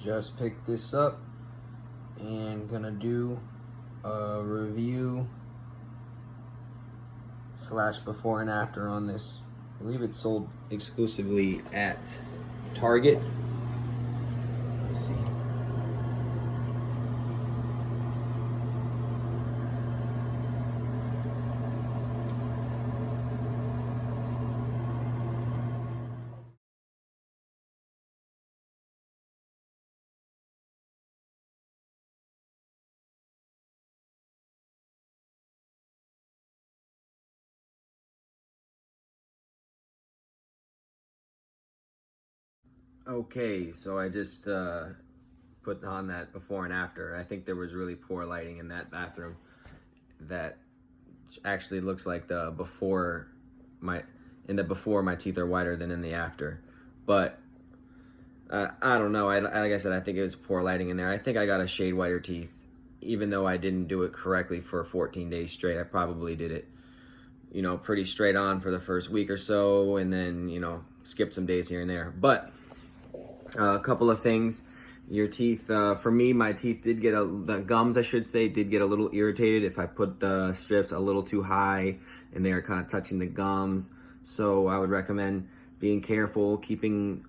just picked this up and gonna do a review slash before and after on this. I believe it's sold exclusively at Target. Let's see. Okay, so I just put on that before and after. I think there was really poor lighting in that bathroom. That actually looks like the before my teeth are whiter than in the after. But I don't know. Like I said, I think it was poor lighting in there. I think I got a shade whiter teeth, even though I didn't do it correctly for 14 days straight. I probably did it, pretty straight on for the first week or so, and then skip some days here and there. But a couple of things. Your teeth, for me, my teeth did get the gums, I should say, did get a little irritated if I put the strips a little too high and they are kind of touching the gums. So I would recommend being careful, keeping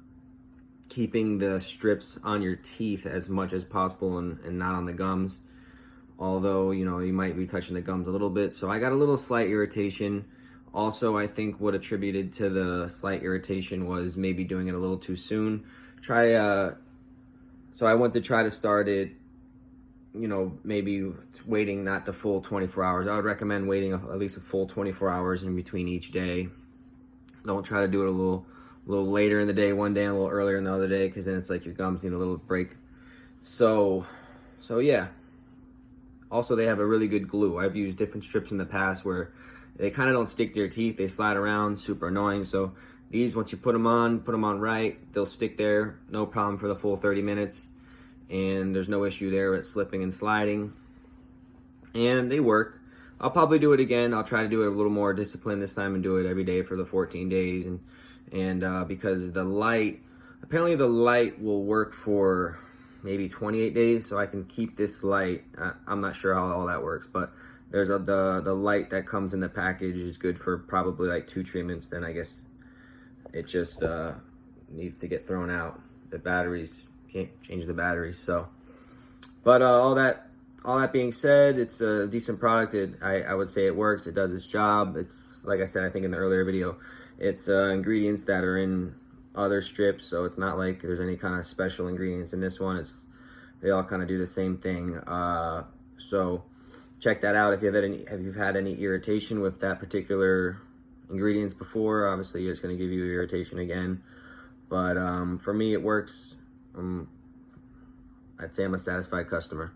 the strips on your teeth as much as possible and not on the gums. Although, you might be touching the gums a little bit. So I got a little slight irritation. Also, I think what attributed to the slight irritation was maybe doing it a little too soon. So I went to try to start it, maybe waiting not the full 24 hours. I would recommend waiting at least a full 24 hours in between each day. Don't try to do it a little later in the day one day and a little earlier in the other day, because then it's like your gums need a little break. So yeah. Also, they have a really good glue. I've used different strips in the past where they kind of don't stick to your teeth. They slide around, super annoying. So these, once you put them on right, they'll stick there, no problem for the full 30 minutes. And there's no issue there with slipping and sliding. And they work. I'll probably do it again. I'll try to do it a little more disciplined this time and do it every day for the 14 days. And because apparently the light will work for maybe 28 days, so I can keep this light. I'm not sure how all that works, but there's the light that comes in the package is good for probably like 2 treatments. Then I guess it just needs to get thrown out. The batteries, can't change the batteries. So, but all that being said, it's a decent product. I would say it works. It does its job. It's, like I said, I think in the earlier video, it's ingredients that are in other strips, so it's not like there's any kind of special ingredients in this one. They all kind of do the same thing. So check that out. If you've had any irritation with that particular ingredients before, obviously it's going to give you irritation again. But for me, it works. I'd say I'm a satisfied customer.